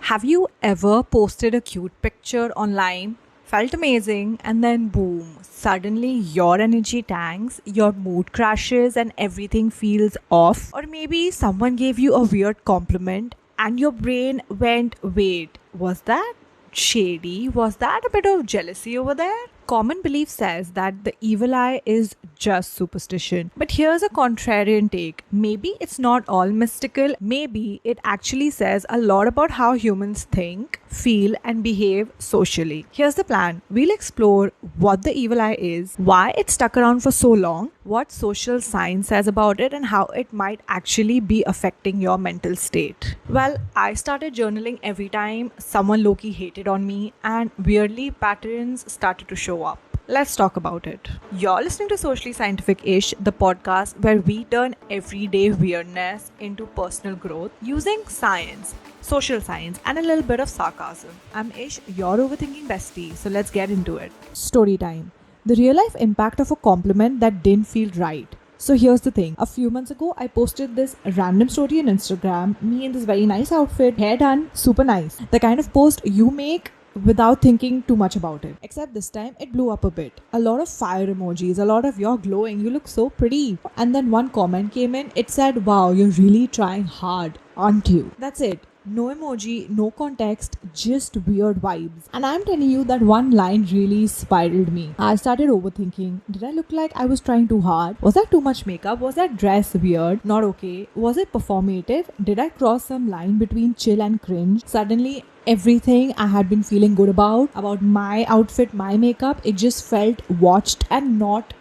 Have you ever posted a cute picture online, felt amazing, and then boom, suddenly your energy tanks, your mood crashes, and everything feels off? Or maybe someone gave you a weird compliment and your brain went, wait, was that shady? Was that a bit of jealousy over there? Common belief says that the evil eye is just superstition. But here's a contrarian take. Maybe it's not all mystical. Maybe it actually says a lot about how humans think, feel, and behave socially. Here's the plan. We'll explore what the evil eye is, why it stuck around for so long, what social science says about it, and how it might actually be affecting your mental state. Well, I started journaling every time someone low-key hated on me, and weirdly patterns started to show up. Let's talk about it. You're listening to Socially Scientific Ish, the podcast where we turn everyday weirdness into personal growth using science, social science, and a little bit of sarcasm. I'm Ish, your overthinking bestie, so let's get into it. Story time. The real life impact of a compliment that didn't feel right. So here's the thing. A few months ago, I posted this random story on Instagram, me in this very nice outfit, hair done, super nice. The kind of post you make without thinking too much about it. Except this time, it blew up a bit. A lot of fire emojis, a lot of you're glowing, you look so pretty. And then one comment came in, it said, wow, you're really trying hard, aren't you? That's it. No emoji, no context, just weird vibes. And I'm telling you that one line really spiraled me. I started overthinking. Did I look like I was trying too hard? Was that too much makeup? Was that dress weird? Not okay? Was it performative? Did I cross some line between chill and cringe? Suddenly, everything I had been feeling good about my outfit, my makeup, it just felt watched and not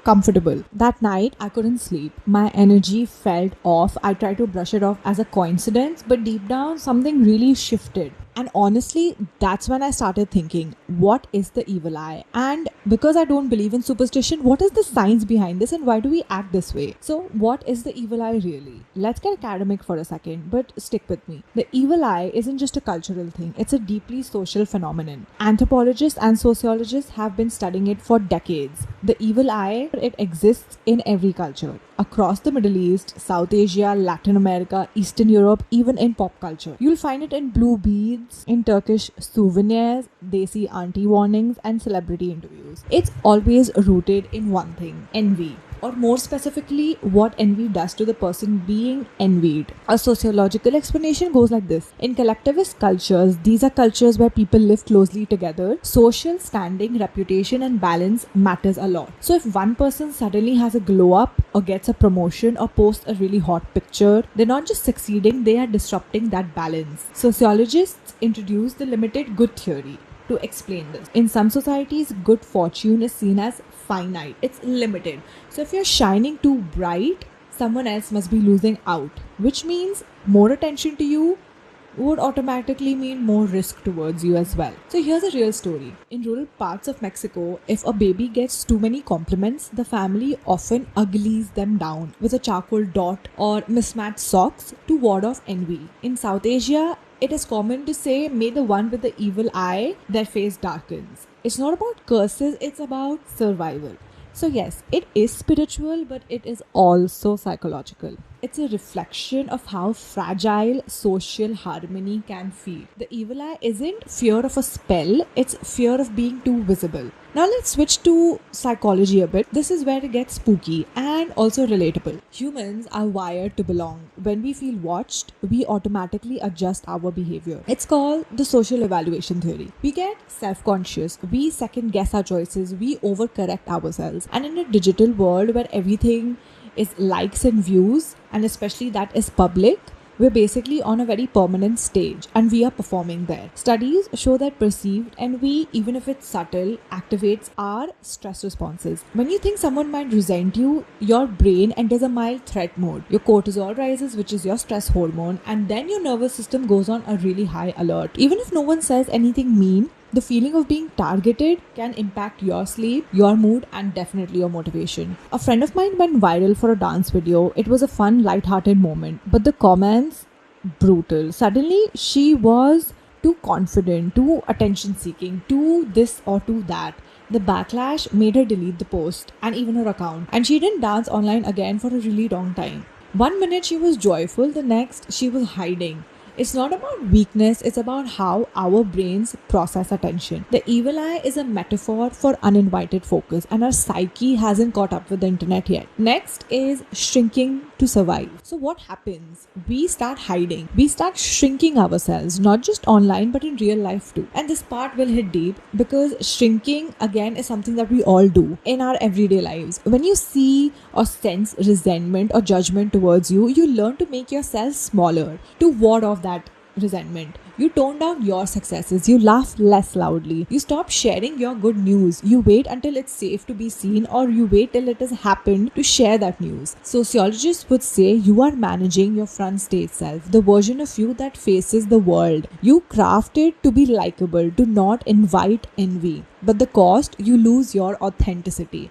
comfortable. That night, I couldn't sleep. My energy felt off. I tried to brush it off as a coincidence, but deep down, something really shifted. And honestly, that's when I started thinking, what is the evil eye? And because I don't believe in superstition, what is the science behind this and why do we act this way? So, what is the evil eye really? Let's get academic for a second, but stick with me. The evil eye isn't just a cultural thing, it's a deeply social phenomenon. Anthropologists and sociologists have been studying it for decades. The evil eye, it exists in every culture. Across the Middle East, South Asia, Latin America, Eastern Europe, even in pop culture. You'll find it in blue beads, in Turkish souvenirs, desi auntie warnings, and celebrity interviews. It's always rooted in one thing: envy. Or more specifically, what envy does to the person being envied. A sociological explanation goes like this. In collectivist cultures, these are cultures where people live closely together. Social standing, reputation, and balance matters a lot. So if one person suddenly has a glow up or gets a promotion or posts a really hot picture, they're not just succeeding, they are disrupting that balance. Sociologists introduce the limited good theory to explain this. In some societies, good fortune is seen as finite. It's limited. So if you're shining too bright, someone else must be losing out, which means more attention to you would automatically mean more risk towards you as well. So here's a real story. In rural parts of Mexico, if a baby gets too many compliments, the family often uglies them down with a charcoal dot or mismatched socks to ward off envy. In South Asia, it is common to say, may the one with the evil eye, their face darkens. It's not about curses, it's about survival. So yes, it is spiritual, but it is also psychological. It's a reflection of how fragile social harmony can feel. The evil eye isn't fear of a spell, it's fear of being too visible. Now let's switch to psychology a bit. This is where it gets spooky and also relatable. Humans are wired to belong. When we feel watched, we automatically adjust our behavior. It's called the social evaluation theory. We get self-conscious, we second guess our choices, we overcorrect ourselves. And in a digital world where everything is likes and views, and especially that is public, we're basically on a very permanent stage and we are performing there. Studies show that perceived envy, even if it's subtle, activates our stress responses. When you think someone might resent you, your brain enters a mild threat mode. Your cortisol rises, which is your stress hormone, and then your nervous system goes on a really high alert. Even if no one says anything mean, the feeling of being targeted can impact your sleep, your mood, and definitely your motivation. A friend of mine went viral for a dance video. It was a fun, light-hearted moment, but the comments, brutal. Suddenly, she was too confident, too attention-seeking, too this or too that. The backlash made her delete the post and even her account, and she didn't dance online again for a really long time. One minute she was joyful, the next she was hiding. It's not about weakness, it's about how our brains process attention. The evil eye is a metaphor for uninvited focus, and our psyche hasn't caught up with the internet yet. Next is shrinking to survive. So, what happens? We start hiding, we start shrinking ourselves, not just online but in real life too. And this part will hit deep because shrinking again is something that we all do in our everyday lives. When you see or sense resentment or judgment towards you, you learn to make yourself smaller to ward off that resentment. You tone down your successes, you laugh less loudly, you stop sharing your good news, you wait until it's safe to be seen, or you wait till it has happened to share that news. Sociologists would say you are managing your front stage self, the version of you that faces the world. You craft it to be likable, to not invite envy. But the cost, you lose your authenticity.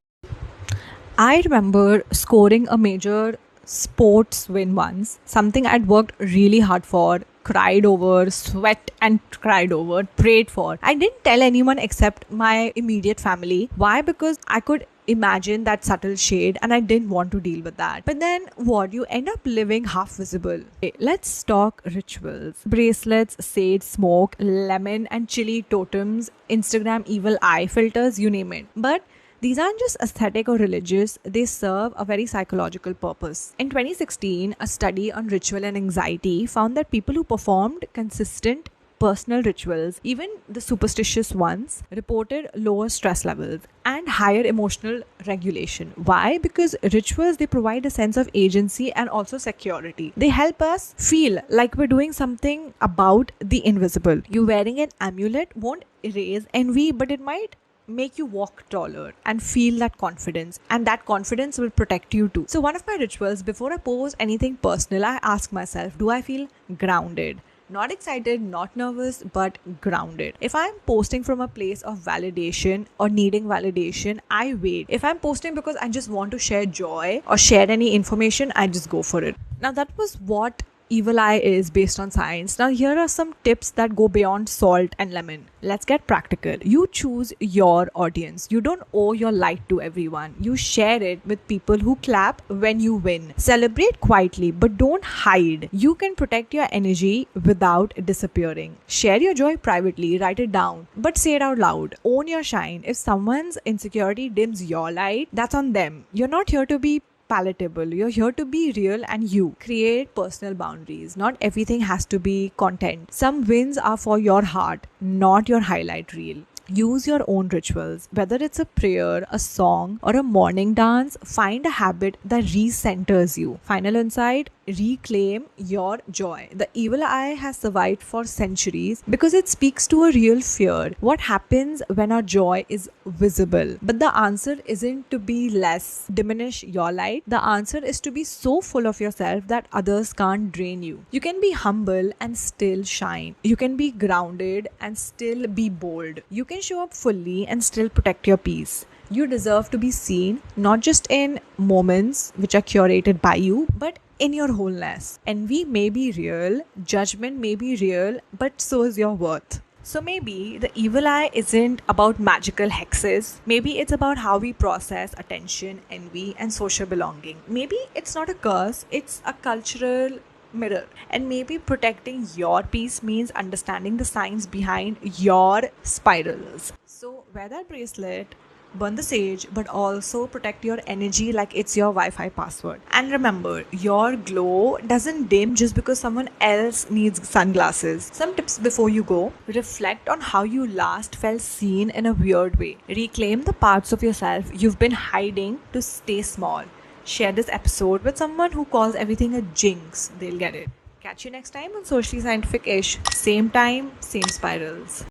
I remember scoring a major sports win once, something I'd worked really hard for, cried over, sweat and cried over, prayed for. I didn't tell anyone except my immediate family. Why? Because I could imagine that subtle shade and I didn't want to deal with that. But then what? You end up living half visible. Okay, let's talk rituals. Bracelets, sage, smoke, lemon and chili totems, Instagram evil eye filters, you name it. But these aren't just aesthetic or religious, they serve a very psychological purpose. In 2016, a study on ritual and anxiety found that people who performed consistent personal rituals, even the superstitious ones, reported lower stress levels and higher emotional regulation. Why? Because rituals, they provide a sense of agency and also security. They help us feel like we're doing something about the invisible. You wearing an amulet won't erase envy, but it might make you walk taller and feel that confidence, and that confidence will protect you too. So one of my rituals, before I post anything personal, I ask myself, do I feel grounded? Not excited, not nervous, but grounded. If I'm posting from a place of validation or needing validation, I wait. If I'm posting because I just want to share joy or share any information, I just go for it. Now that was what evil eye is based on science. Now here are some tips that go beyond salt and lemon. Let's get practical. You choose your audience. You don't owe your light to everyone. You share it with people who clap when you win. Celebrate quietly, but don't hide. You can protect your energy without disappearing. Share your joy privately, write it down, but say it out loud. Own your shine. If someone's insecurity dims your light, that's on them. You're not here to be palatable. You're here to be real and you. Create personal boundaries. Not everything has to be content. Some wins are for your heart, not your highlight reel. Use your own rituals, whether it's a prayer, a song, or a morning dance. Find a habit that recenters you. Final insight, reclaim your joy. The evil eye has survived for centuries because it speaks to a real fear. What happens when our joy is visible? But the answer isn't to be less, diminish your light. The answer is to be so full of yourself that others can't drain you. You can be humble and still shine. You can be grounded and still be bold. You can show up fully and still protect your peace. You deserve to be seen, not just in moments which are curated by you, but in your wholeness. Envy may be real, judgment may be real, but so is your worth. So maybe the evil eye isn't about magical hexes. Maybe it's about how we process attention, envy, and social belonging. Maybe it's not a curse, it's a cultural mirror. And maybe protecting your peace means understanding the science behind your spirals. So wear that bracelet, burn the sage, but also protect your energy like it's your Wi-Fi password. And remember, your glow doesn't dim just because someone else needs sunglasses. Some tips before you go: reflect on how you last felt seen in a weird way. Reclaim the parts of yourself you've been hiding to stay small. Share this episode with someone who calls everything a jinx. They'll get it. Catch you next time on Socially Scientific-ish. Same time, same spirals.